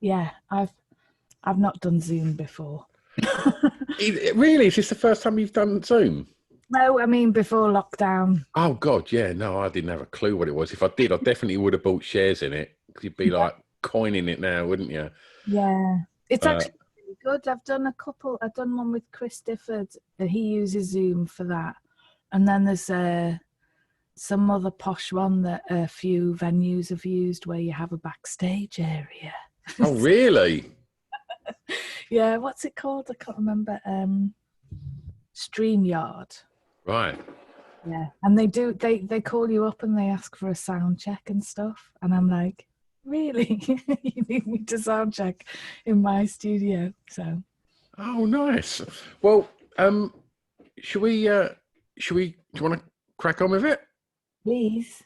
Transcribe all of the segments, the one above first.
Yeah, I've not done Zoom before. Really? Is this the first time you've done Zoom? No, I mean before lockdown. Oh God, yeah. No, I didn't have a clue what it was. If I did, I definitely would have bought shares in it. 'Cause you'd be like coining it now, wouldn't you? Yeah, it's Uh, actually really good. I've done a couple. I've done one with Chris Difford. He uses Zoom for that, and then there's some other posh one that a few venues have used where you have a backstage area. oh, really? Yeah, what's it called? I can't remember. StreamYard. Right. Yeah, and they call you up and they ask for a sound check and stuff, and I'm like, really? You need me to sound check in my studio? So Oh, nice. Well, should we? Should we? Do you want to crack on with it? please.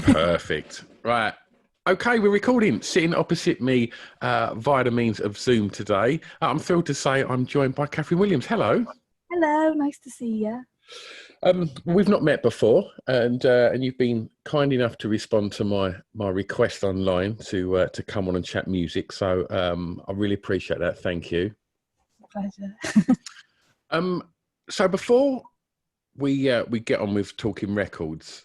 Perfect. Right. Okay, we're recording. Sitting opposite me via the means of Zoom today. I'm thrilled to say I'm joined by Kathryn Williams. Hello. Hello, nice to see you. We've not met before, and you've been kind enough to respond to my request online to come on and chat music. So I really appreciate that. Thank you. Pleasure. So before we get on with talking records,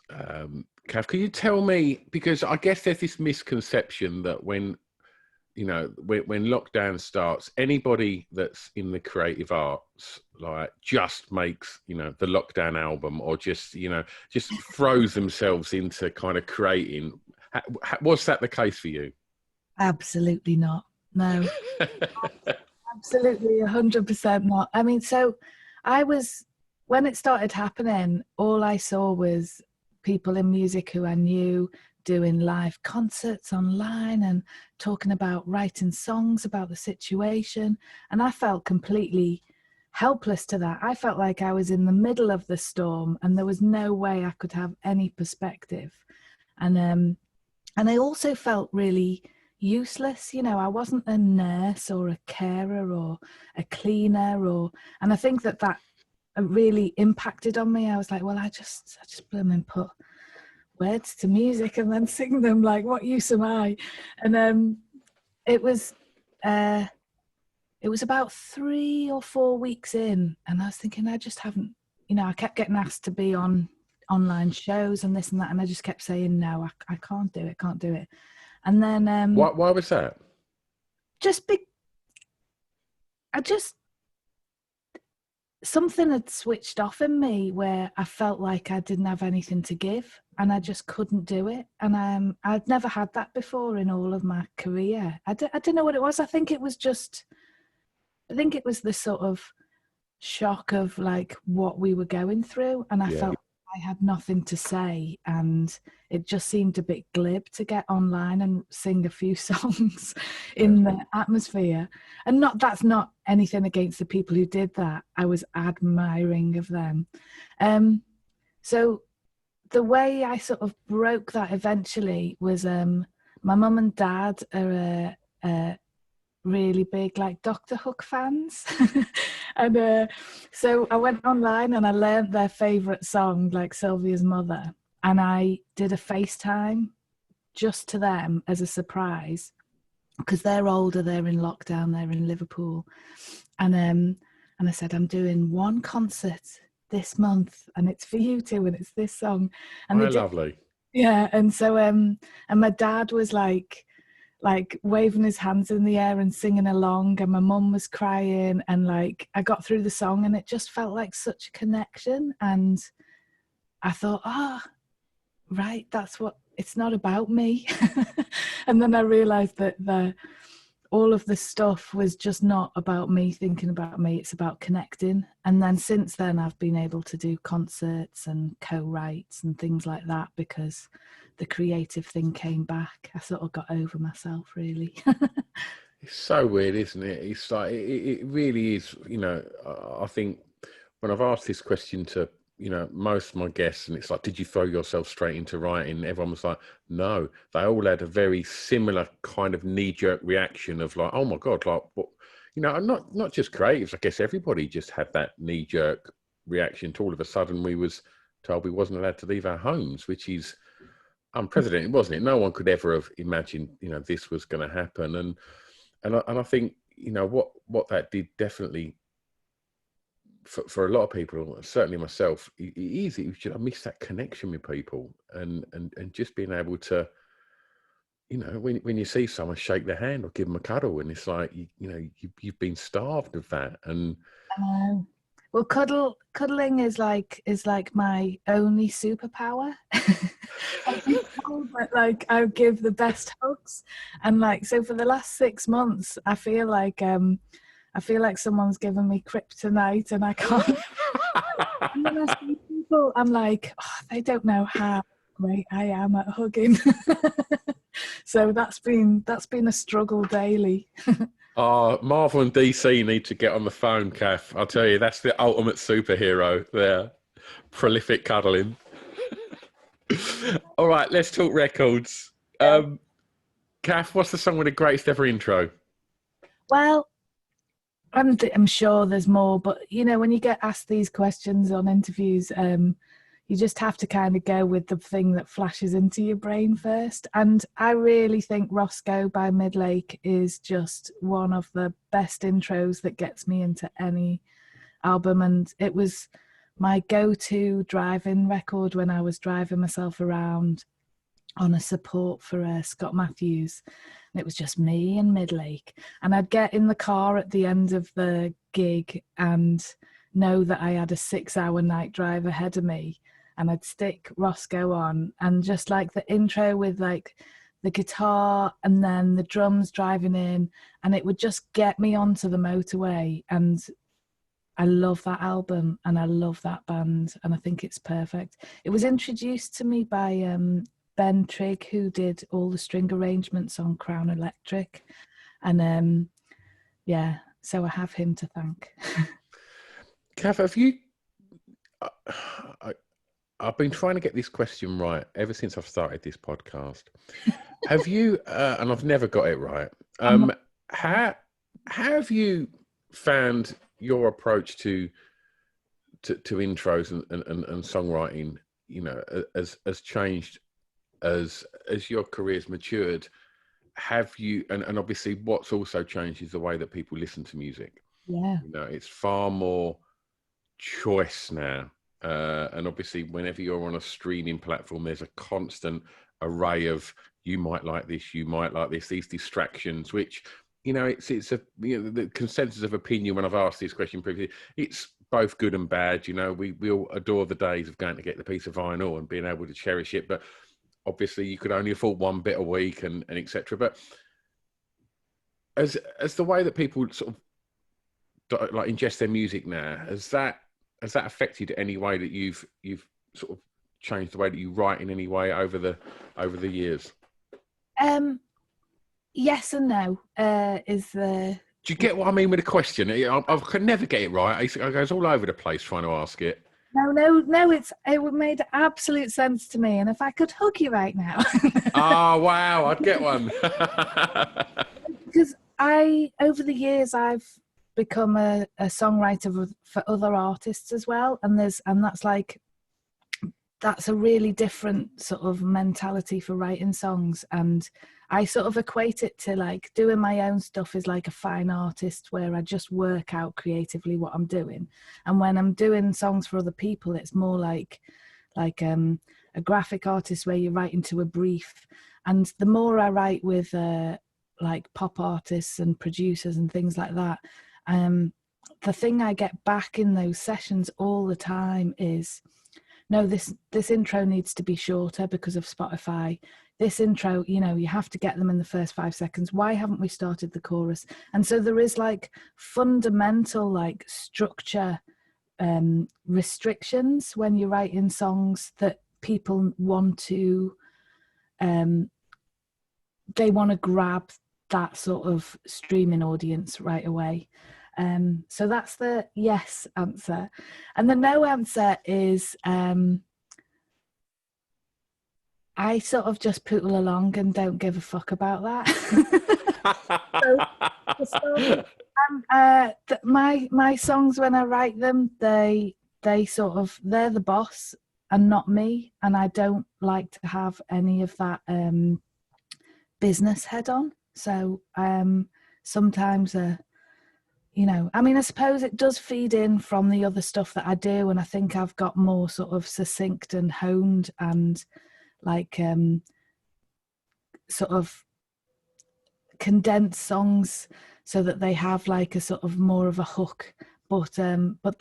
Kath, can you tell me, because I guess there's this misconception that when lockdown starts, anybody that's in the creative arts like just makes the lockdown album, or just throws themselves into kind of creating. Was that the case for you? Absolutely not. No, absolutely 100% not. I mean, so when it started happening, all I saw was people in music who I knew doing live concerts online and talking about writing songs about the situation. And I felt completely helpless to that. I felt like I was in the middle of the storm and there was no way I could have any perspective. And I also felt really useless. I wasn't a nurse or a carer or a cleaner, and I think that really impacted on me. I was like, well, I just blooming put words to music and then sing them. Like, what use am I? And it was about 3 or 4 weeks in, and I was thinking, I just haven't. I kept getting asked to be on online shows and this and that, and I just kept saying no. I can't do it. Can't do it. And then Why was that? just be. I just something had switched off in me where I felt like I didn't have anything to give and I just couldn't do it. And I'd never had that before in all of my career. I don't know what it was. I think it was the sort of shock of like what we were going through. And I Yeah. felt I had nothing to say, and it just seemed a bit glib to get online and sing a few songs in the atmosphere. And that's not anything against the people who did that. I was admiring of them. So the way I sort of broke that eventually was my mum and dad are really big like Doctor Hook fans. And so I went online and I learned their favorite song, like Sylvia's Mother, and I did a FaceTime just to them as a surprise because they're older, they're in lockdown, they're in Liverpool, and I said, I'm doing one concert this month and it's for you two and it's this song. And they did, Lovely. yeah. And so and my dad was like waving his hands in the air and singing along, and my mum was crying, and like I got through the song and it just felt like such a connection. And I thought, right, that's what, it's not about me. And then I realized that all of the stuff was just not about me thinking about me, it's about connecting. And then since then I've been able to do concerts and co-writes and things like that because the creative thing came back. I sort of got over myself, really. It's so weird, isn't it? It's like it really is. I think when I've asked this question to most of my guests, and it's like, did you throw yourself straight into writing? Everyone was like, no. They all had a very similar kind of knee-jerk reaction of like, oh my god, like what? Not just creatives. I guess everybody just had that knee-jerk reaction to all of a sudden we was told we wasn't allowed to leave our homes, which is unprecedented, wasn't it? No one could ever have imagined this was going to happen. and I think, you know, what that did definitely for a lot of people, certainly myself, I miss that connection with people, and just being able to, you know, when you see someone, shake their hand or give them a cuddle, and it's like, you've been starved of that. And well, cuddling is like my only superpower. I've been told that, like, I give the best hugs, and like, so for the last 6 months, I feel like someone's given me kryptonite, and I can't. And when I see people, I'm like, oh, they don't know how great I am at hugging. So that's been a struggle daily. Marvel and DC need to get on the phone, Kath. I'll tell you, that's the ultimate superhero there. Prolific cuddling. All right, let's talk records. Kath, what's the song with the greatest ever intro? Well, I'm sure there's more, but you know, when you get asked these questions on interviews, you just have to kind of go with the thing that flashes into your brain first. And I really think Roscoe by Midlake is just one of the best intros that gets me into any album. And it was my go-to driving record when I was driving myself around on a support for Scott Matthews. And it was just me and Midlake. And I'd get in the car at the end of the gig and know that I had a 6-hour night drive ahead of me. And I'd stick Roscoe on, and just like the intro with like the guitar and then the drums driving in, and it would just get me onto the motorway. And I love that album and I love that band, and I think it's perfect. It was introduced to me by Ben Trigg, who did all the string arrangements on Crown Electric, and yeah, so I have him to thank. Kath, have you... I've been trying to get this question right ever since I've started this podcast. Have you, and I've never got it right, how have you found your approach to intros and songwriting, you know, has changed as your career's matured? Have you, and obviously what's also changed is the way that people listen to music. Yeah. You know, it's far more choice now. And obviously, whenever you're on a streaming platform, there's a constant array of, you might like this, you might like this, these distractions, which, you know, it's a, you know, the consensus of opinion when I've asked this question previously, it's both good and bad. You know, we all adore the days of going to get the piece of vinyl and being able to cherish it, but obviously you could only afford one bit a week and etc. But as the way that people sort of like ingest their music now, has that affected any way that you've sort of changed the way that you write in any way over the years? Yes and no. Do you get what I mean with the question? I can never get it right. I goes all over the place trying to ask it. No. It made absolute sense to me, and if I could hug you right now. Oh wow, I'd get one. Because over the years, I've become a songwriter for other artists as well, and that's a really different sort of mentality for writing songs. And I sort of equate it to like doing my own stuff is like a fine artist, where I just work out creatively what I'm doing. And when I'm doing songs for other people, it's more like a graphic artist, where you're writing to a brief. And the more I write with like pop artists and producers and things like that, the thing I get back in those sessions all the time is, no, this intro needs to be shorter because of Spotify. This intro, you know, you have to get them in the first 5 seconds. Why haven't we started the chorus? And so there is like fundamental like structure restrictions when you're writing songs that people want to, they want to grab that sort of streaming audience right away. So that's the yes answer. And the no answer is, I sort of just poodle along and don't give a fuck about that. My songs, when I write them, they're the boss and not me, and I don't like to have any of that business head on. So sometimes you know, I mean, I suppose it does feed in from the other stuff that I do, and I think I've got more sort of succinct and honed and like sort of condensed songs so that they have like a sort of more of a hook. But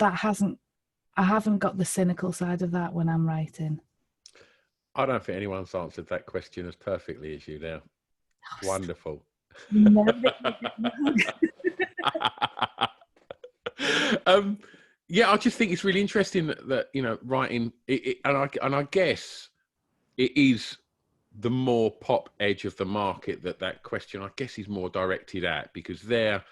I haven't got the cynical side of that when I'm writing. I don't think anyone's answered that question as perfectly as you now. Wonderful. No. Yeah, I just think it's really interesting that you know, writing and I guess it is the more pop edge of the market that question I guess is more directed at, because the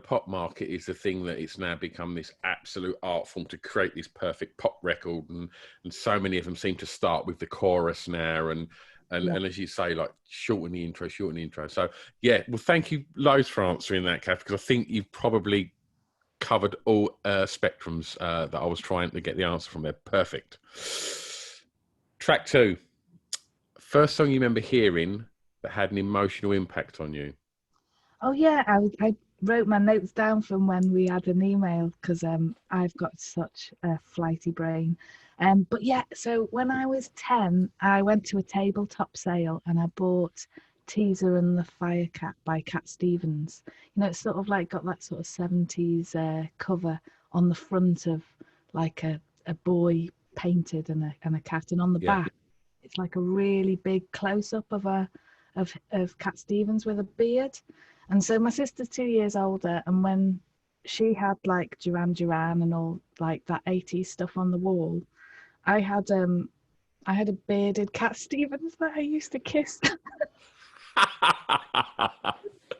pop market is the thing that it's now become this absolute art form to create this perfect pop record, and so many of them seem to start with the chorus now, and as you say, like shorten the intro. So yeah, well, thank you loads for answering that, Kath, because I think you've probably covered all spectrums that I was trying to get the answer from there. Perfect. Track 2. First song you remember hearing that had an emotional impact on you? Oh yeah, I wrote my notes down from when we had an email, because I've got such a flighty brain. But yeah, so when I was 10, I went to a tabletop sale and I bought Teaser and the Firecat by Cat Stevens. You know, it's sort of like got that sort of 70s cover on the front of like a boy painted and a cat, and on the back it's like a really big close-up of Cat Stevens with a beard. And so my sister's 2 years older, and when she had like Duran Duran and all like that 80s stuff on the wall, I had a bearded Cat Stevens that I used to kiss.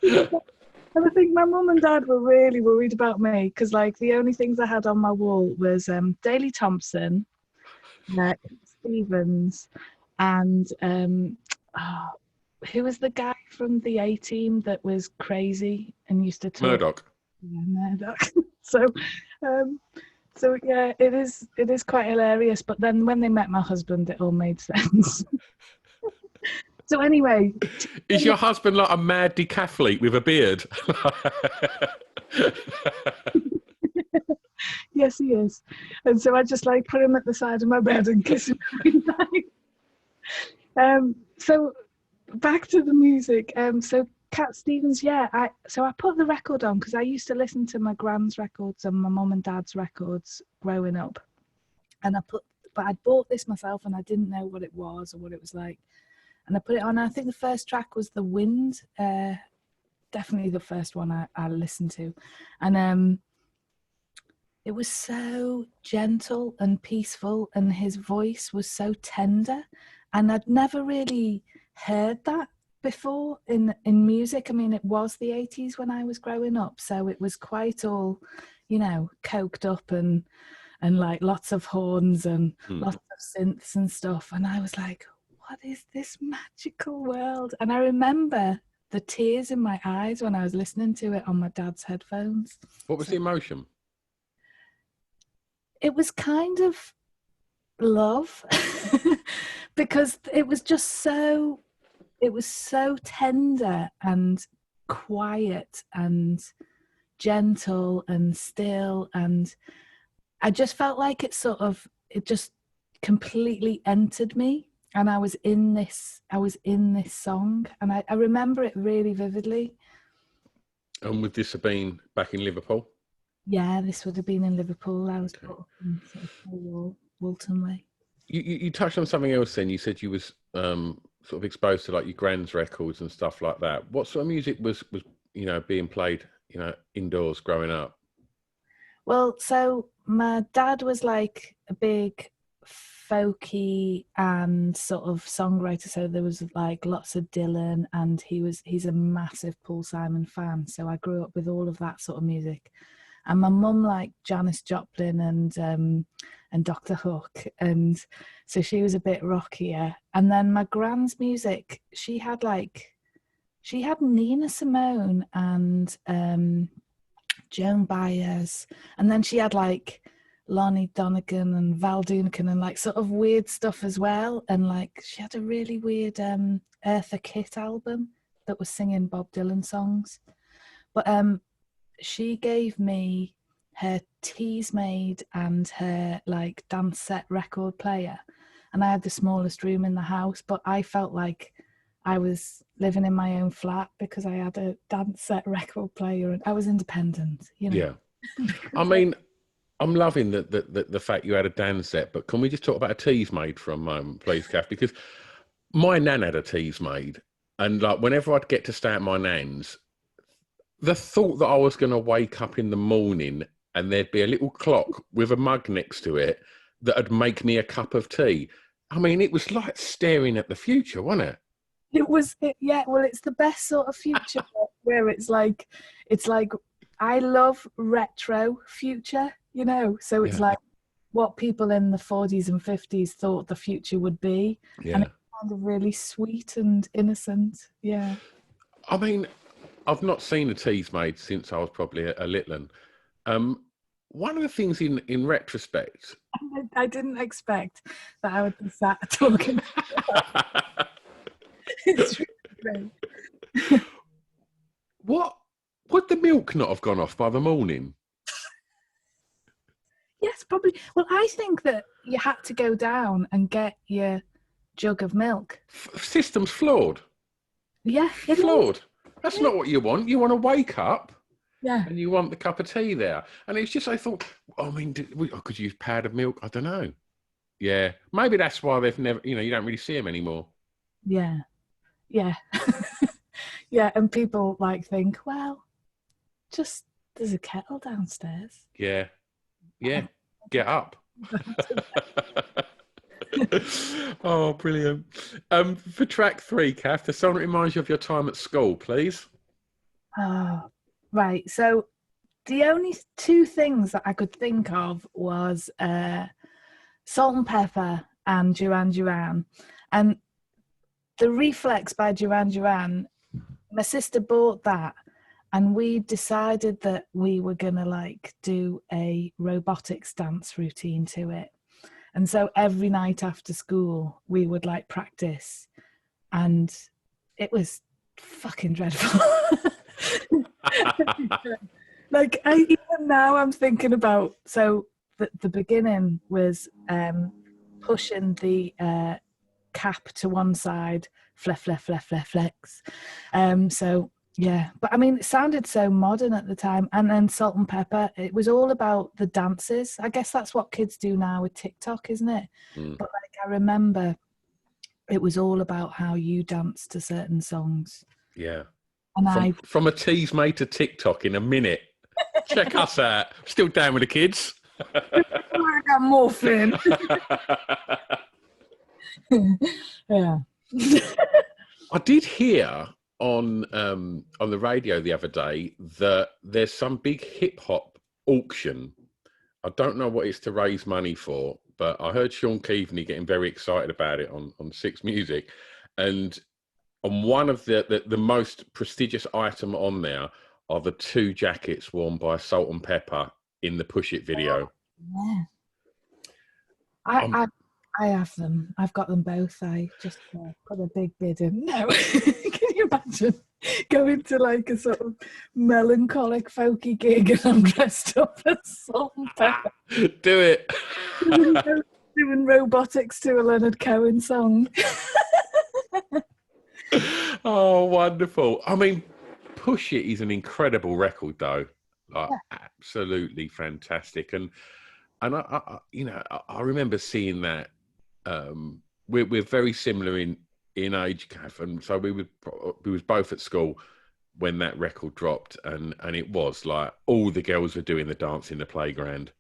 And I think my mum and dad were really worried about me, because like the only things I had on my wall was Daley Thompson, Cat Stevens, and who was the guy from the A-Team that was crazy and used to talk? Murdoch. Yeah, Murdoch. So yeah, it is quite hilarious. But then when they met my husband, it all made sense. So anyway, is your husband like a mad decathlete with a beard? Yes, he is. And so I just like put him at the side of my bed and kiss him every night. So back to the music. So Cat Stevens, yeah. I put the record on because I used to listen to my grans records and my mum and dad's records growing up, and but I bought this myself and I didn't know what it was or what it was like, and I put it on. I think the first track was The Wind, definitely the first one I listened to, and it was so gentle and peaceful, and his voice was so tender, and I'd never really heard that before in music. I mean, it was the 80s when I was growing up, so it was quite all, you know, coked up and like lots of horns and lots of synths and stuff, and I was like, what is this magical world? And I remember the tears in my eyes when I was listening to it on my dad's headphones. What was the emotion? It was kind of love, because it was so tender and quiet and gentle and still, and I just felt like it just completely entered me, and I was in this song, and I remember it really vividly. And would this have been back in Liverpool? Yeah, this would have been in Liverpool. I was brought up in sort of Walton Way. You touched on something else then. You said you was sort of exposed to like your grand's records and stuff like that. What sort of music was you know being played, you know, indoors growing up? Well, so my dad was like a big folky and sort of songwriter, so there was like lots of Dylan, and he's a massive Paul Simon fan, so I grew up with all of that sort of music. And my mum liked Janis Joplin and Dr. Hook, and so she was a bit rockier. And then my grand's music, she had Nina Simone and Joan Baez, and then she had like Lonnie Donegan and Val Doonican and like sort of weird stuff as well. And like she had a really weird Eartha Kitt album that was singing Bob Dylan songs. But she gave me her Teasmade and her like dance set record player, and I had the smallest room in the house, but I felt like I was living in my own flat because I had a dance set record player and I was independent, you know. Yeah. I mean, I'm loving the fact you had a dance set, but can we just talk about a Teasmade for a moment, please, Kath? Because my nan had a Teasmade, and like whenever I'd get to stay at my nan's, the thought that I was going to wake up in the morning and there'd be a little clock with a mug next to it that'd make me a cup of tea. I mean, it was like staring at the future, wasn't it? It was, yeah. Well, it's the best sort of future where it's like I love retro future, you know. So it's like what people in the 40s and 50s thought the future would be, and it's kind of really sweet and innocent. Yeah. I mean, I've not seen a Teasmade since I was probably a little one. One of the things in retrospect, I didn't expect that I would be sat talking. It's really great. What would the milk not have gone off by the morning? Yes, probably. Well, I think that you had to go down and get your jug of milk. System's flawed. Yeah, Flawed. That's not what you want. You want to wake up, and you want the cup of tea there. And it's just, I thought, I mean, I could use powdered milk. I don't know. Yeah, maybe that's why they've never, you don't really see them anymore. Yeah. Yeah. Yeah, and people like think, well, just there's a kettle downstairs. Yeah. Get up. Oh, brilliant. For track 3, Kath, the song that reminds you of your time at school, please. Oh, right. So the only 2 things that I could think of was Salt and Pepper and Duran Duran. And the Reflex by Duran Duran, my sister bought that, and we decided that we were going to like do a robotics dance routine to it. And so every night after school, we would like practice, and it was fucking dreadful. Like, even now I'm thinking about, so the beginning was pushing the cap to one side, flex. So yeah, but I mean, it sounded so modern at the time. And then Salt and Pepper, it was all about the dances. I guess that's what kids do now with TikTok, isn't it? But like, I remember it was all about how you dance to certain songs. Yeah. And from a Teasmade to TikTok in a minute. Check us out. Still down with the kids. I got morphine. Yeah. I did hear on the radio the other day that there's some big hip hop auction. I don't know what it's to raise money for, but I heard Sean Keaveney getting very excited about it on Six Music, and on one of the most prestigious item on there are the 2 jackets worn by Salt and Pepper in the Push It video. Yeah. I have them. I've got them both. I just put a big bid in. No. Can you imagine going to like a sort of melancholic folky gig and I'm dressed up as Salt and Pepper? Do it. Doing robotics to a Leonard Cohen song. Oh, wonderful. I mean, Push It is an incredible record, though. Like, absolutely fantastic. And I remember seeing that. We're very similar in age, Kath, and so we was both at school when that record dropped, and it was like all the girls were doing the dance in the playground.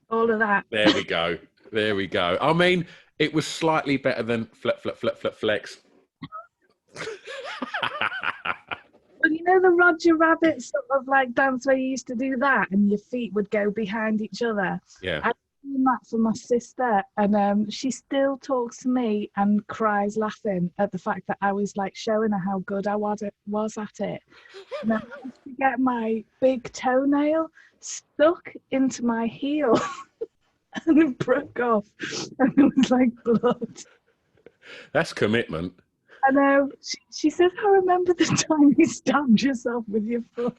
All of that. There we go. I mean, it was slightly better than flex. Well, you know the Roger Rabbit sort of like dance where you used to do that and your feet would go behind each other? Yeah. I doing that for my sister, and she still talks to me and cries laughing at the fact that I was like showing her how good I was at it. And I managed to get my big toenail stuck into my heel and it broke off and it was like blood. That's commitment. I know. She said, I remember the time you stabbed yourself with your foot.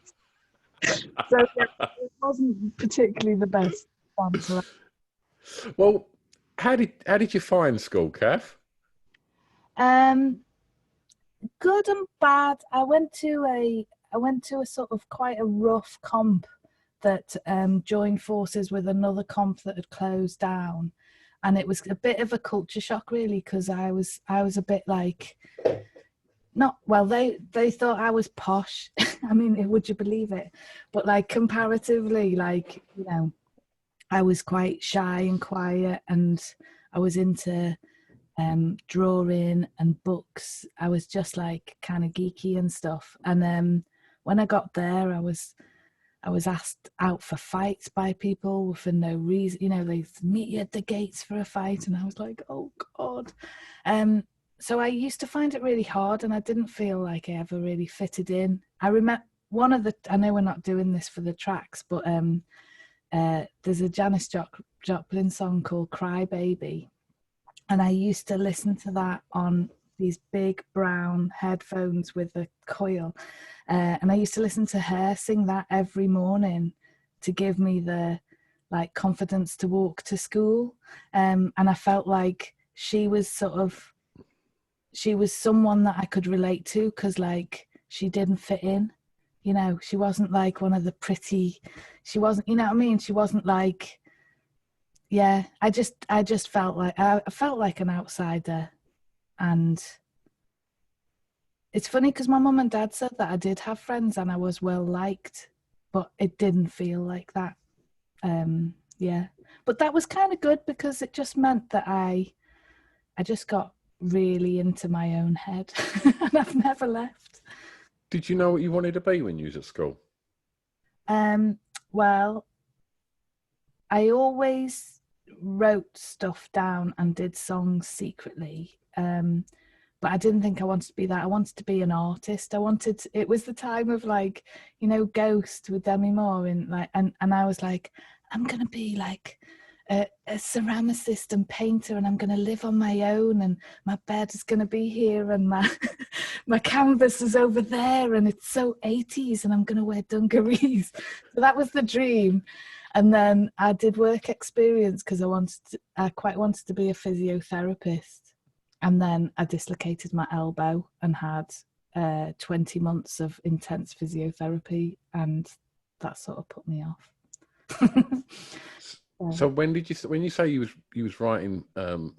So yeah, it wasn't particularly the best answer. Well, how did you find school, Kath? Um, Good and bad. I went to a sort of quite a rough comp that joined forces with another comp that had closed down, and it was a bit of a culture shock really, because I was a bit like, not well, they thought I was posh. I mean, would you believe it? But like comparatively, like, I was quite shy and quiet, and I was into drawing and books. I was just like kind of geeky and stuff. And when I got there, I was asked out for fights by people for no reason. They meet you at the gates for a fight, and I was like, oh God. So I used to find it really hard, and I didn't feel like I ever really fitted in. I remember I know we're not doing this for the tracks, but there's a Janis Joplin song called Cry Baby. And I used to listen to that on these big brown headphones with a coil. And I used to listen to her sing that every morning to give me the confidence to walk to school. And I felt like she was someone that I could relate to, because she didn't fit in. She wasn't like one of the pretty, she wasn't, you know what I mean? She wasn't like, yeah, I just felt like I felt like an outsider. And it's funny because my mum and dad said that I did have friends and I was well liked, but it didn't feel like that. Yeah, but that was kind of good, because it just meant that I just got really into my own head and I've never left. Did you know what you wanted to be when you was at school? Well, I always wrote stuff down and did songs secretly. But I didn't think I wanted to be that. I wanted to be an artist. It was the time of Ghost with Demi Moore, and I was like, I'm going to be like a ceramicist and painter, and I'm going to live on my own, and my bed is going to be here, and my my canvas is over there, and it's so 80s, and I'm going to wear dungarees. So that was the dream. And then I did work experience because I quite wanted to be a physiotherapist. And then I dislocated my elbow and had 20 months of intense physiotherapy, and that sort of put me off. So when you say you was writing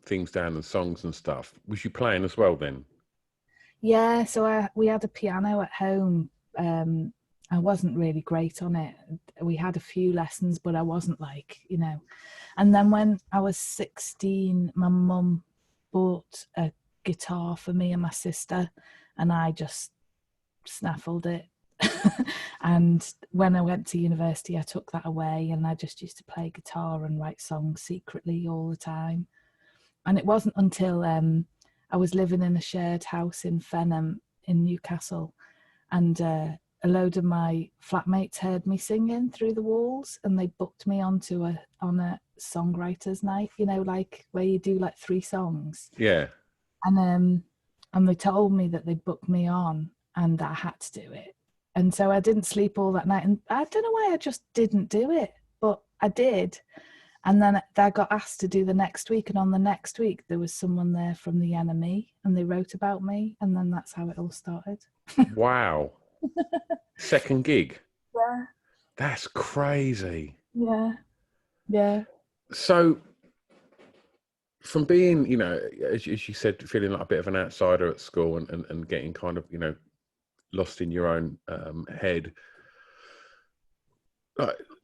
things down and songs and stuff, was you playing as well then? Yeah, so we had a piano at home. I wasn't really great on it. We had a few lessons, but I wasn't And then when I was 16, my mum bought a guitar for me and my sister, and I just snaffled it. And when I went to university, I took that away, and I just used to play guitar and write songs secretly all the time. And it wasn't until I was living in a shared house in Fenham in Newcastle, and a load of my flatmates heard me singing through the walls, and they booked me on a songwriters night, where you do 3 songs. Yeah. And they told me that they booked me on and that I had to do it. And so I didn't sleep all that night, and I don't know why, I just didn't do it, but I did. And then I got asked to do the next week, and on the next week there was someone there from the NME, and they wrote about me, and then that's how it all started. Wow. Second gig? Yeah. That's crazy. Yeah. So from being, as you said, feeling like a bit of an outsider at school and getting kind of, lost in your own head,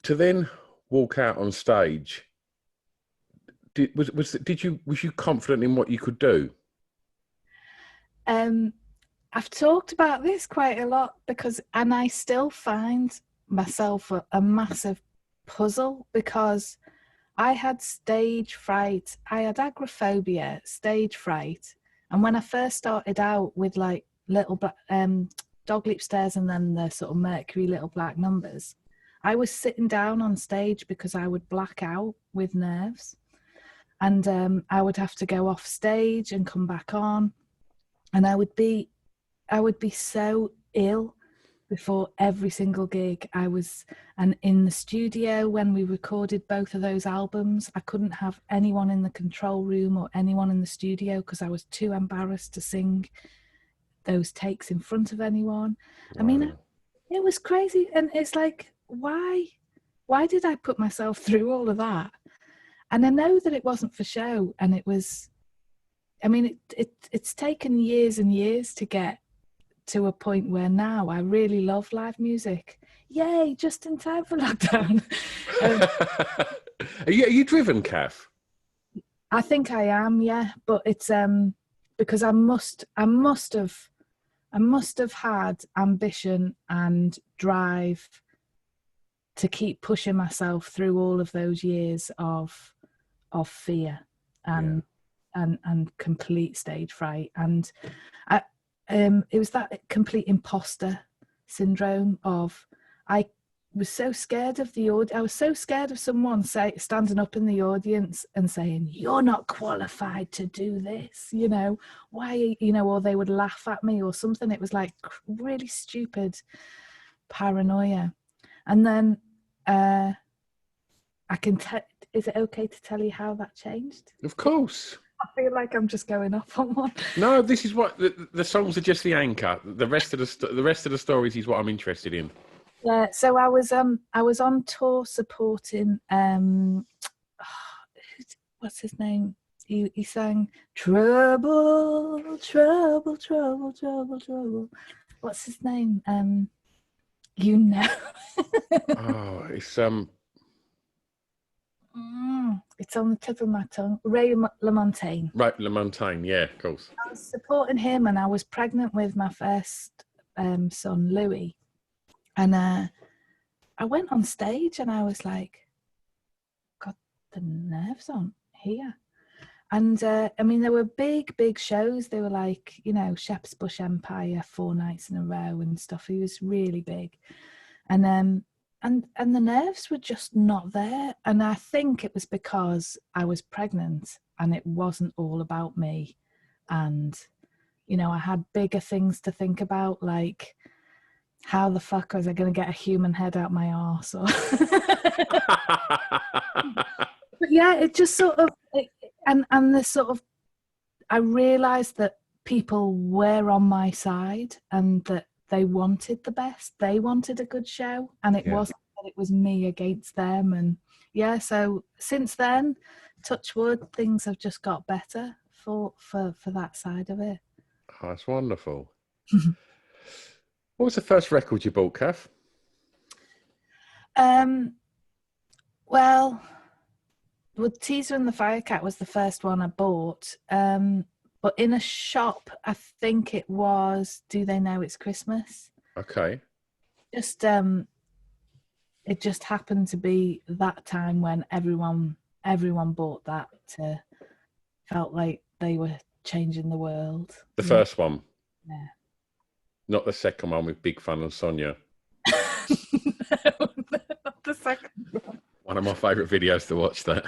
to then walk out on stage, was you confident in what you could do? I've talked about this quite a lot, and I still find myself a massive puzzle, because I had stage fright, I had agoraphobia, stage fright, and when I first started out with little black dog leap stairs and then the sort of Mercury little black numbers, I was sitting down on stage because I would black out with nerves, and I would have to go off stage and come back on. and I would be so ill before every single gig. And in the studio when we recorded both of those albums, I couldn't have anyone in the control room or anyone in the studio because I was too embarrassed to sing those takes in front of anyone. Wow. I mean, it was crazy. And it's like, why did I put myself through all of that? And I know that it wasn't for show. And it was, I mean, it's taken years and years to get to a point where now I really love live music. Yay, just in time for lockdown. Are you driven, Kath? I think I am, yeah. But it's because I must have had ambition and drive to keep pushing myself through all of those years of fear and complete stage fright. And it was that complete imposter syndrome of, I was so scared of the audience. I was so scared of someone standing up in the audience and saying, "You're not qualified to do this," you know, why, you know, or they would laugh at me or something. It was like really stupid paranoia. And then I can is it okay to tell you how that changed? Of course. I feel like I'm just going off on one. No, this is what the songs are just the anchor. The rest of the stories is what I'm interested in. Yeah, so I was on tour supporting what's his name? He sang Trouble, Trouble, Trouble, Trouble, Trouble. What's his name? You know. Oh, it's it's on the tip of my tongue. Ray LaMontagne. Right, LaMontagne, yeah, of course. I was supporting him, and I was pregnant with my first son, Louis. And I went on stage, and I was like, got the nerves on here. And I mean, there were big shows. They were like, you know, Shepherd's Bush Empire 4 nights in a row and stuff. He was really big. And the nerves were just not there. And I think it was because I was pregnant and it wasn't all about me. And, you know, I had bigger things to think about, like, how the fuck was I going to get a human head out my arse? Or but yeah, it just sort of, and the sort of, I realised that people were on my side and that they wanted the best. They wanted a good show, and it wasn't that it was me against them. And yeah, so since then, touch wood, things have just got better for that side of it. Oh, that's wonderful. What was the first record you bought, Kath? Well, Teaser and the Firecat was the first one I bought. But in a shop, I think it was Do They Know It's Christmas? Okay. Just it just happened to be that time when everyone bought that. Felt like they were changing the world. The first one? Yeah. Not the second one with Big Fun and Sonia? No, not the second one. One of my favourite videos to watch, that.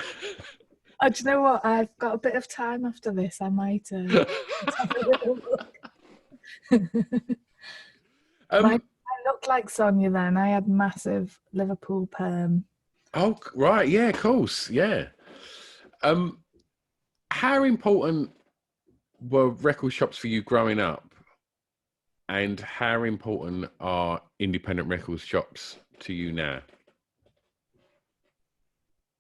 Oh, do you know what? I've got a bit of time after this. I might have a little look. I looked like Sonia then. I had massive Liverpool perm. Oh, right. Yeah, of course. Yeah. How important were record shops for you growing up? And how important are independent record shops to you now?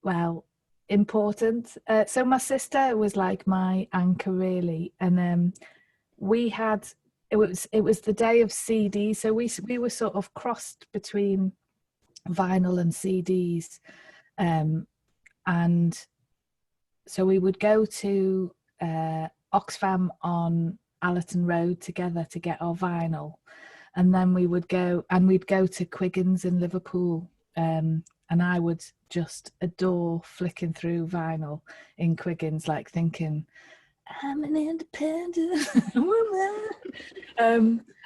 Well, important. So my sister was like my anchor, really, and we had it was the day of CDs, so we were sort of crossed between vinyl and CDs, and so we would go to Oxfam on Allerton Road together to get our vinyl, and then we'd go to Quiggins in Liverpool, and I would just adore flicking through vinyl in Quiggins, like thinking, I'm an independent woman.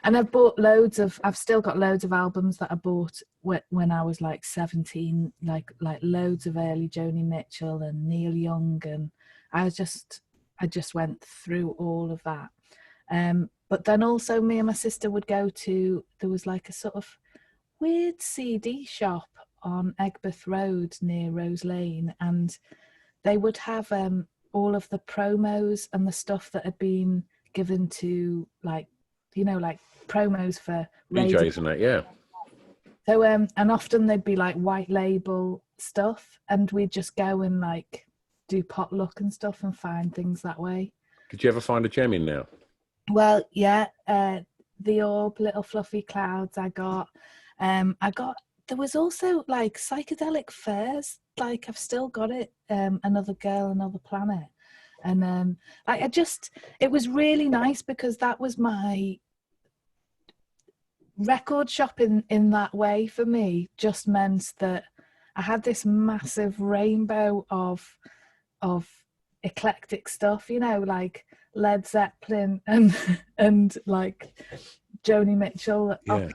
And I've still got loads of albums that I bought when I was like 17, like loads of early Joni Mitchell and Neil Young, and I just went through all of that. But then also me and my sister would go to, there was like a sort of weird CD shop on Egbert Road near Rose Lane, and they would have all of the promos and the stuff that had been given to, like, you know, like promos for radio. DJs and that, yeah. So and often they'd be like white label stuff, and we'd just go and like do potluck and stuff and find things that way. Did you ever find a gem in there? Well, yeah, the orb, little fluffy clouds I got. There was also like psychedelic fairs, like I've still got it, Another Girl, Another Planet. And it was really nice because that was my record shopping in that way for me. Just meant that I had this massive rainbow of eclectic stuff, you know, like Led Zeppelin and like Joni Mitchell, yeah.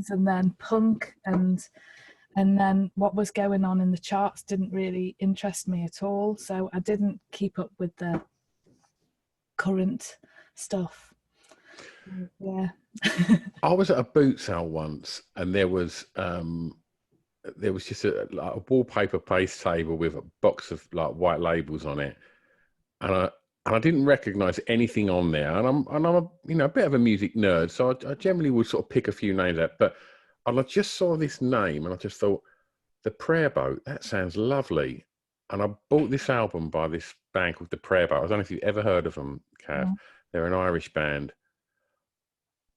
And then punk, and then what was going on in the charts didn't really interest me at all, so I didn't keep up with the current stuff. Yeah. I was at a boot sale once, and there was just a wallpaper paste table with a box of like white labels on it, and I didn't recognise anything on there, and I'm a, you know, a bit of a music nerd, so I generally would sort of pick a few names out, and I just saw this name and I just thought, The Prayer Boat, that sounds lovely, and I bought this album by this band called The Prayer Boat. I don't know if you've ever heard of them, Kath. They're an Irish band,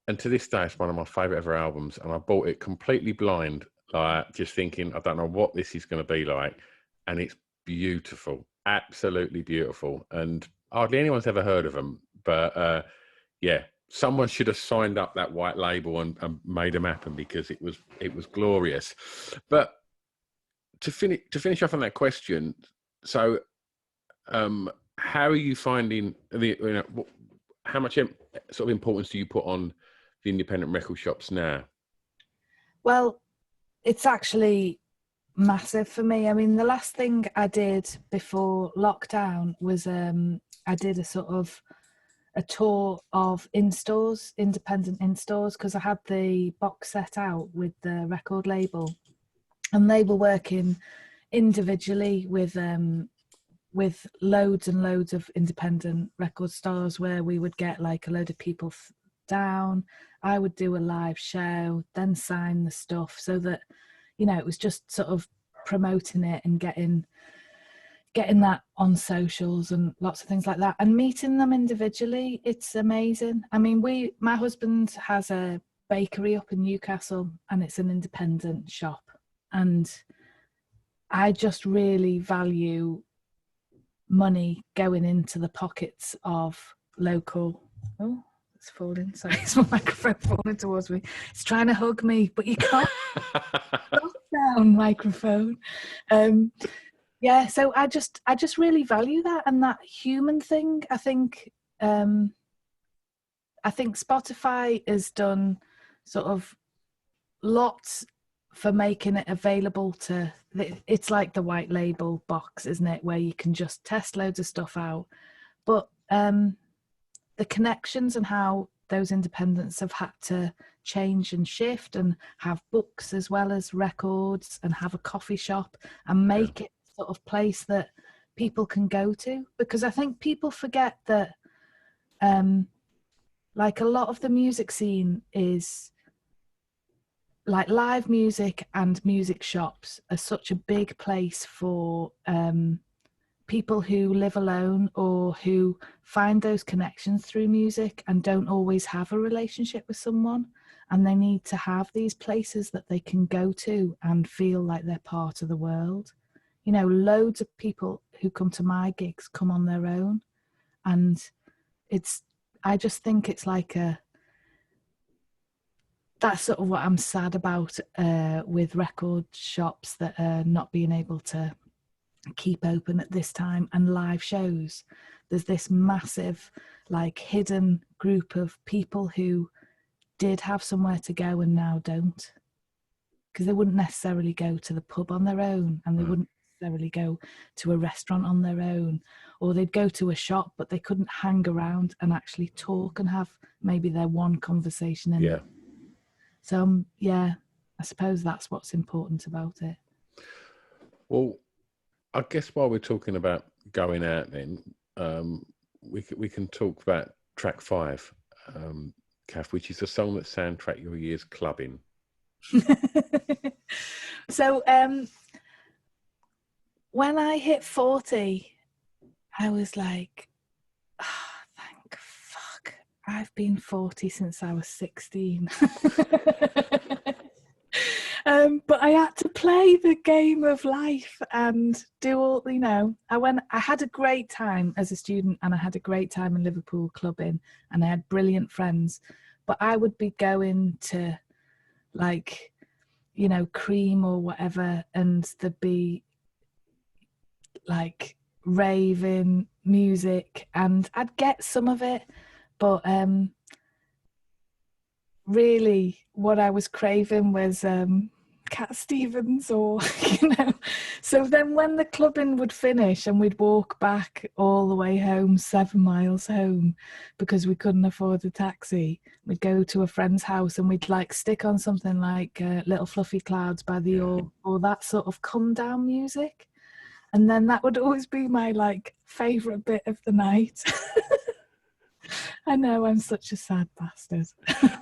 and to this day it's one of my favourite ever albums, and I bought it completely blind, like just thinking I don't know what this is going to be like, and it's beautiful, absolutely beautiful, and hardly anyone's ever heard of them, but yeah, someone should have signed up that white label and made them happen, because it was glorious. But to finish off on that question, so how are you finding how much sort of importance do you put on the independent record shops now? Well, it's actually massive for me. I mean, the last thing I did before lockdown was I did a sort of a tour of in-stores, independent in-stores, because I had the box set out with the record label, and they were working individually with loads and loads of independent record stores, where we would get like a load of people down. I would do a live show, then sign the stuff, so that, you know, it was just sort of promoting it and getting that on socials and lots of things like that, and meeting them individually. It's amazing. I mean, my husband has a bakery up in Newcastle, and it's an independent shop, and I just really value money going into the pockets of local. Oh, it's falling. Sorry, it's my microphone falling towards me. It's trying to hug me, but you can't. Down microphone. Yeah, so I just really value that, and that human thing. I think Spotify has done sort of lots for making it available to. It's like the white label box, isn't it, where you can just test loads of stuff out. But the connections and how those independents have had to change and shift, and have books as well as records, and have a coffee shop, and make it sort of place that people can go to. Because I think people forget that like a lot of the music scene is like live music, and music shops are such a big place for people who live alone, or who find those connections through music and don't always have a relationship with someone, and they need to have these places that they can go to and feel like they're part of the world. You know, loads of people who come to my gigs come on their own, and I just think it's like that's sort of what I'm sad about with record shops that are not being able to keep open at this time, and live shows. There's this massive like hidden group of people who did have somewhere to go and now don't, because they wouldn't necessarily go to the pub on their own, and they wouldn't necessarily go to a restaurant on their own, or they'd go to a shop, but they couldn't hang around and actually talk and have maybe their one conversation in Yeah. So, yeah, I suppose that's what's important about it. Well, I guess while we're talking about going out then, we can talk about track 5, Kath, which is a song that soundtracked your years clubbing. So, when I hit 40, I was like, oh, thank fuck, I've been 40 since I was 16. But I had to play the game of life and do all, I had a great time as a student, and I had a great time in Liverpool clubbing, and I had brilliant friends, but I would be going to like, Cream or whatever, and there'd be like raving music, and I'd get some of it, but really what I was craving was Cat Stevens, or so then when the clubbing would finish and we'd walk back all the way home, 7 miles home, because we couldn't afford a taxi, we'd go to a friend's house and we'd like stick on something like Little Fluffy Clouds by the or that sort of come down music, and then that would always be my like favorite bit of the night. I know, I'm such a sad bastard.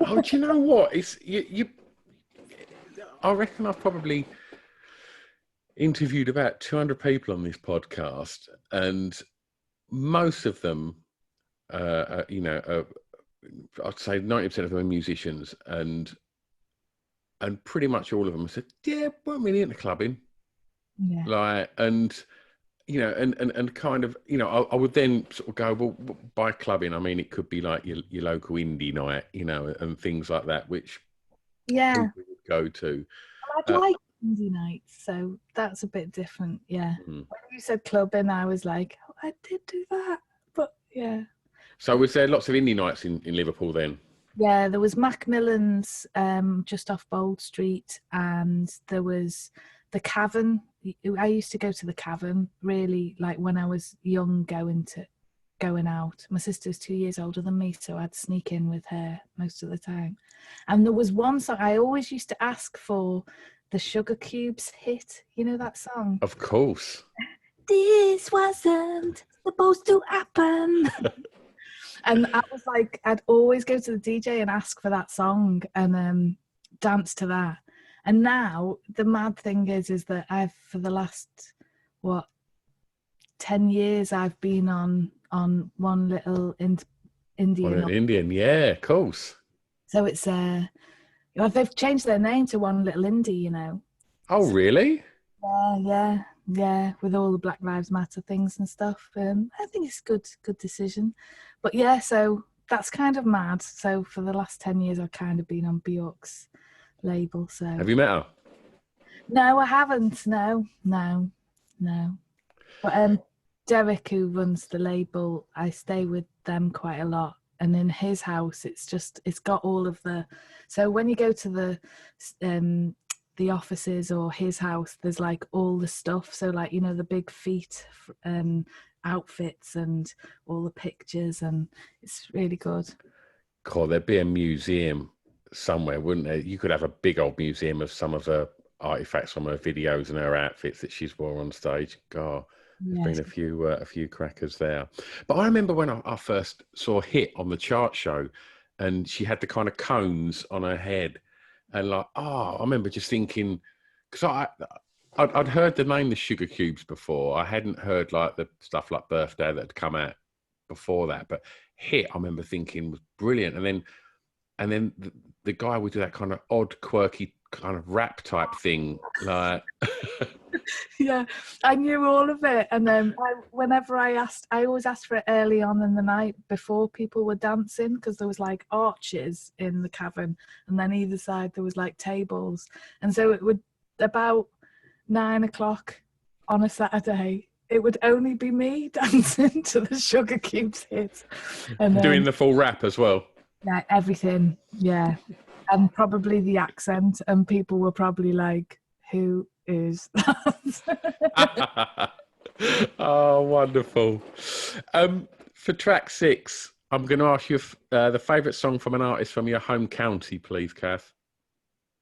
Oh, do you know what? It's you. I reckon I've probably interviewed about 200 people on this podcast, and most of them, I'd say 90% of them are musicians, and pretty much all of them said, "Yeah, weren't really into clubbing." Yeah. Like, and kind of, I would then sort of go, well, by clubbing, I mean, it could be like your local indie night, and things like that, which people would go to. I'd like indie nights, so that's a bit different. Yeah. When you said clubbing, I was like, oh, I did do that, but yeah. So was there lots of indie nights in Liverpool then? Yeah, there was Macmillan's just off Bold Street, and there was the Cavern. I used to go to the Cavern really, like when I was young, going out. My sister's 2 years older than me, so I'd sneak in with her most of the time. And there was one song I always used to ask for, the Sugar Cubes hit. You know that song? Of course. This wasn't supposed to happen. And I was like, I'd always go to the DJ and ask for that song and dance to that. And now the mad thing is that I've, for the last 10 years, I've been on One Little Indian. Indian, yeah, of course. So it's they've changed their name to One Little Indie, Oh, really? Yeah, with all the Black Lives Matter things and stuff. I think it's a good decision. But yeah, so that's kind of mad. So for the last 10 years, I've kind of been on Bjork's label. So have you met her? No, I haven't. No. But Derek, who runs the label, I stay with them quite a lot. And in his house, it's got all of so when you go to the offices or his house, there's like all the stuff. So like, the big feet outfits and all the pictures, and it's really good. God, there'd be a museum somewhere, wouldn't there? You could have a big old museum of some of her artifacts from her videos and her outfits that she's wore on stage. God, there's been a few crackers there. But I remember when I first saw Hit on the chart show, and she had the kind of cones on her head, and like, I remember just thinking, because I'd heard the name the Sugar Cubes before. I hadn't heard like the stuff like Birthday that had come out before that, but Hit, I remember thinking, was brilliant. And then the guy would do that kind of odd, quirky kind of rap type thing, like. Yeah, I knew all of it, and then whenever I always asked for it early on in the night before people were dancing, because there was like arches in the Cavern, and then either side there was like tables, and so it would, about 9 o'clock on a Saturday, it would only be me dancing to the Sugar Cubes hit, and doing the full rap as well. Yeah, everything. Yeah, and probably the accent, and people were probably like, who is that? Oh, wonderful. For track 6, I'm going to ask you if, the favourite song from an artist from your home county, please, Kath.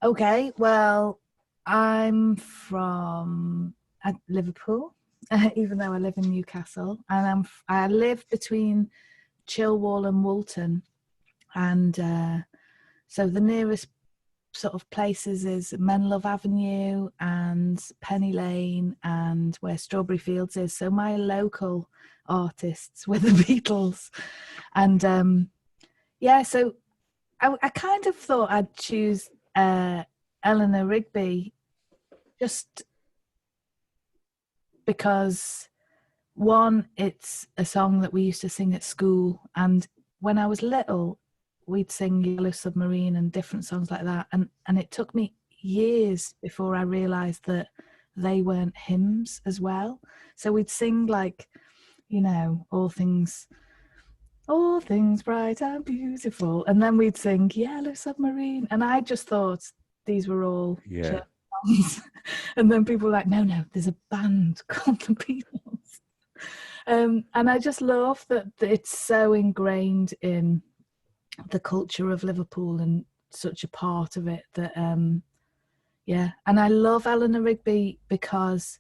Okay, well, I'm from Liverpool, even though I live in Newcastle, and I live between Chilwell and Woolton, and so the nearest sort of places is Menlove Avenue and Penny Lane and where Strawberry Fields is. So my local artists were the Beatles, and yeah, so I kind of thought I'd choose Eleanor Rigby just because, one, it's a song that we used to sing at school, and when I was little we'd sing Yellow Submarine and different songs like that, and it took me years before I realized that they weren't hymns as well. So we'd sing like, you know, all things bright and beautiful, and then we'd sing Yellow Submarine, and I just thought these were all church songs. And then people were like, no, there's a band called the Beatles. And I just love that it's so ingrained in the culture of Liverpool and such a part of it that yeah. And I love Eleanor Rigby because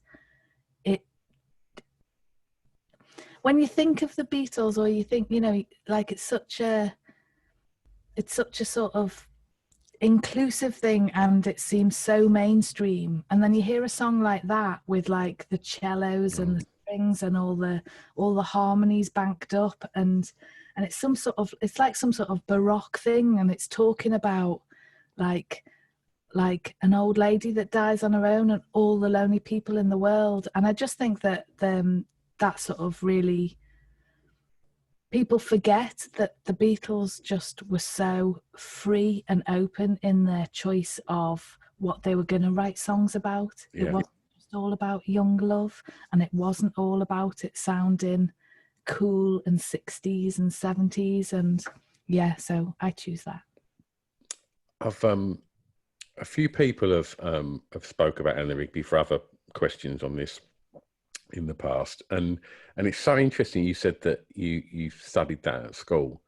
when you think of the Beatles, or you think, you know, like it's such a sort of inclusive thing, and it seems so mainstream, and then you hear a song like that with like the cellos and the strings and all the harmonies banked up, and it's like some sort of baroque thing, and it's talking about like an old lady that dies on her own and all the lonely people in the world. And I just think that that sort of really, people forget that the Beatles just were so free and open in their choice of what they were going to write songs about. Yeah. It wasn't just all about young love, and it wasn't all about it sounding cool and 60s and 70s, and yeah, so I choose that. I've a few people have spoke about Eleanor Rigby for other questions on this in the past, and it's so interesting you said that you studied that at school.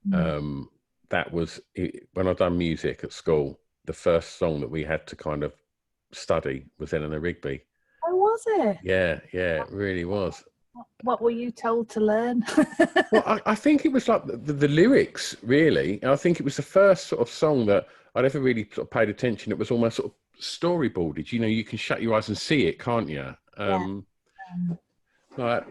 That was it, when I've done music at school, the first song that we had to kind of study was Eleanor Rigby. Oh, was it? Yeah, it really was. What were you told to learn? Well, I think it was like the lyrics, really. And I think it was the first sort of song that I'd ever really sort of paid attention. It was almost sort of storyboarded. You know, you can shut your eyes and see it, can't you? Like,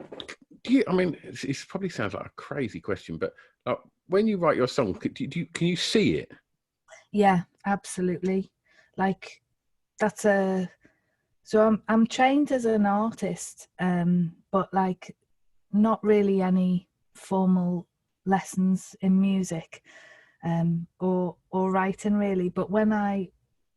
I mean, it probably sounds like a crazy question, but like, when you write your song, can you see it? Yeah, absolutely. Like, so I'm trained as an artist, but like not really any formal lessons in music, or writing really. But when I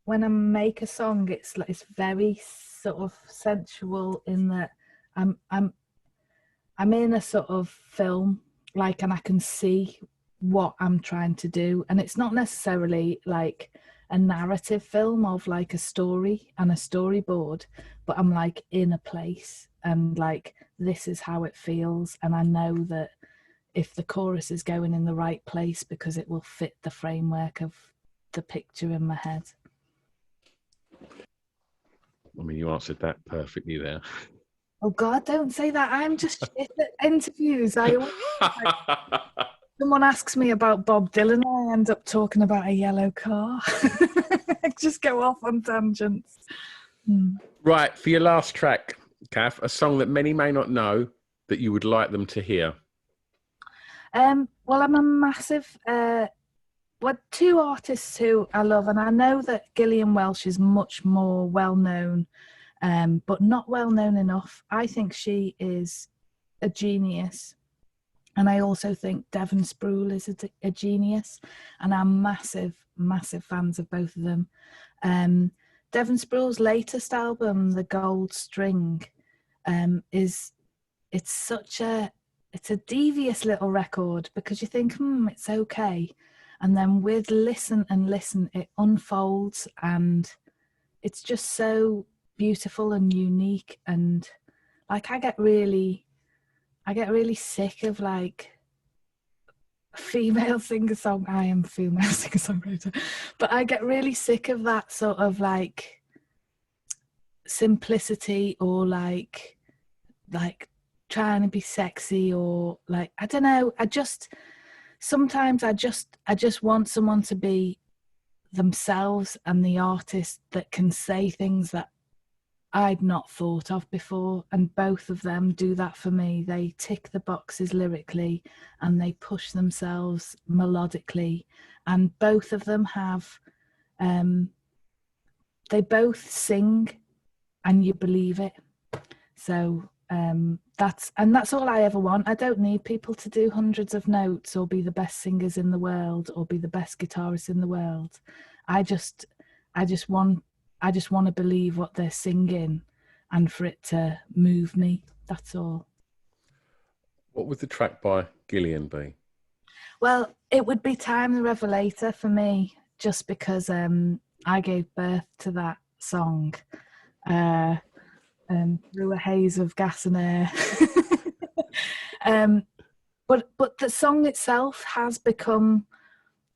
make a song, it's very sort of sensual in that I'm in a sort of film, like, and I can see what I'm trying to do, and it's not necessarily like a narrative film of like a story and a storyboard, but I'm like in a place, and like this is how it feels, and I know that if the chorus is going in the right place because it will fit the framework of the picture in my head. I mean, you answered that perfectly there. Oh God, don't say that. I'm just shit at interviews. Someone asks me about Bob Dylan, I end up talking about a yellow car. I just go off on tangents. Right, for your last track, Kath, a song that many may not know that you would like them to hear. Well, I'm a massive... two artists who I love, and I know that Gillian Welch is much more well-known, but not well-known enough. I think she is a genius. And I also think Devon Sproule is a genius, and I'm massive, massive fans of both of them. Devon Sproule's latest album, The Gold String, it's a devious little record, because you think, it's okay. And then with Listen and Listen, it unfolds, and it's just so beautiful and unique. And like I get really sick of like female singer-song. I am a female singer-songwriter, but I get really sick of that sort of like simplicity, or like trying to be sexy, or like, I don't know, sometimes I just want someone to be themselves, and the artist that can say things that I'd not thought of before. And both of them do that for me. They tick the boxes lyrically, and they push themselves melodically, and both of them have they both sing and you believe it. So that's all I ever want. I don't need people to do hundreds of notes or be the best singers in the world or be the best guitarists in the world. I just want to believe what they're singing, and for it to move me. That's all. What would the track by Gillian be? Well, it would be Time the Revelator for me, just because I gave birth to that song through a haze of gas and air. But the song itself has become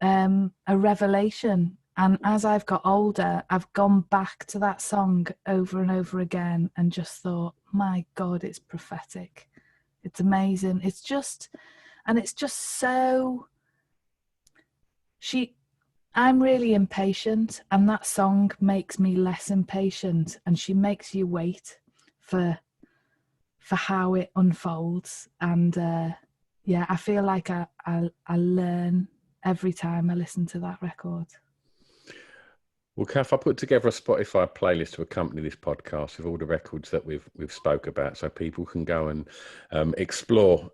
a revelation. And as I've got older, I've gone back to that song over and over again and just thought, my God, it's prophetic. It's amazing. It's just so... I'm really impatient, and that song makes me less impatient, and she makes you wait for how it unfolds. And yeah, I feel like I learn every time I listen to that record. Well, Kath, I put together a Spotify playlist to accompany this podcast with all the records that we've spoke about, so people can go and explore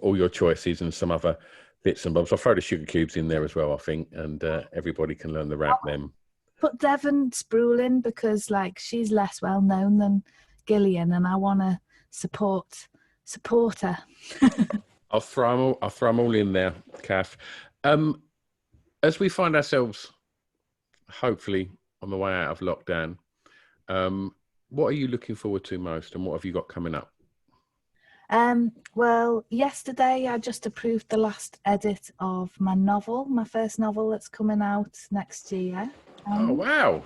all your choices and some other bits and bobs. I'll throw the Sugar Cubes in there as well, I think, and everybody can learn to rap them. Put Devon Sproul in, because like she's less well known than Gillian, and I want to support her. I'll throw them all in there, Kath. As we find ourselves, hopefully, on the way out of lockdown, what are you looking forward to most, and what have you got coming up? Well, yesterday I just approved the last edit of my first novel that's coming out next year. Oh, wow.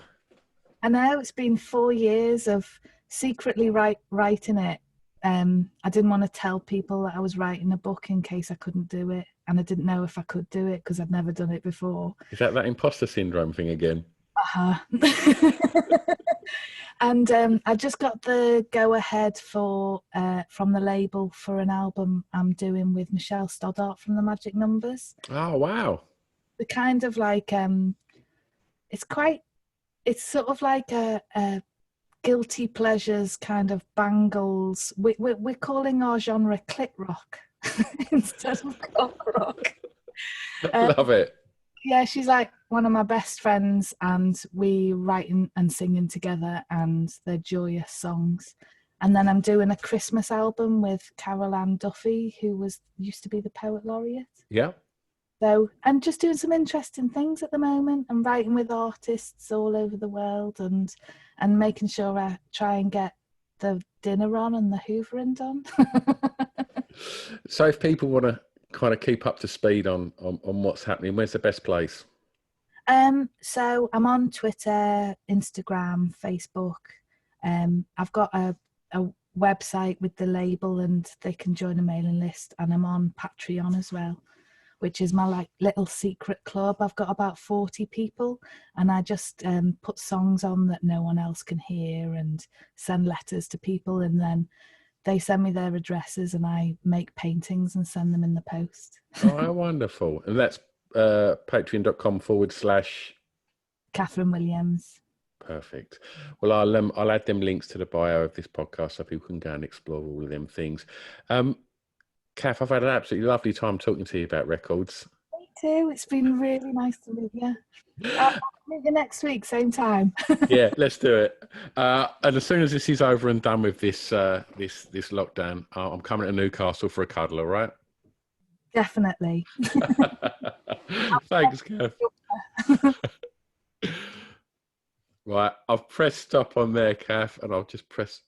I know, it's been 4 years of secretly writing it. I didn't want to tell people that I was writing a book in case I couldn't do it, and I didn't know if I could do it because I'd never done it before. Is that imposter syndrome thing again? And I just got the go-ahead from the label for an album I'm doing with Michelle Stoddart from the Magic Numbers. Oh, wow. The kind of like, it's sort of like a guilty pleasures kind of bangles. We're calling our genre clit rock instead of cock rock. Love it. Yeah, she's like one of my best friends, and we writing and singing together, and they're joyous songs. And then I'm doing a Christmas album with Carol Ann Duffy, who used to be the Poet Laureate. Yeah. So I'm just doing some interesting things at the moment. I'm writing with artists all over the world, and making sure I try and get the dinner on and the hoovering done. So if people want to kind of keep up to speed on what's happening, where's the best place? So I'm on Twitter, Instagram, Facebook. I've got a website with the label, and they can join a mailing list, and I'm on Patreon as well, which is my like little secret club. I've got about 40 people, and I just put songs on that no one else can hear, and send letters to people, and then they send me their addresses, and I make paintings and send them in the post. Oh, wonderful. And that's patreon.com/ Kathryn Williams. Perfect. Well, I'll add them links to the bio of this podcast so people can go and explore all of them things. Kath, I've had an absolutely lovely time talking to you about records. Me too. It's been really nice to meet you. I'll meet you next week, same time. Yeah, let's do it. And as soon as this is over and done with this lockdown, I'm coming to Newcastle for a cuddle, all right? Definitely. Thanks, Kath. Right, I've pressed stop on there, Kath, and I'll just press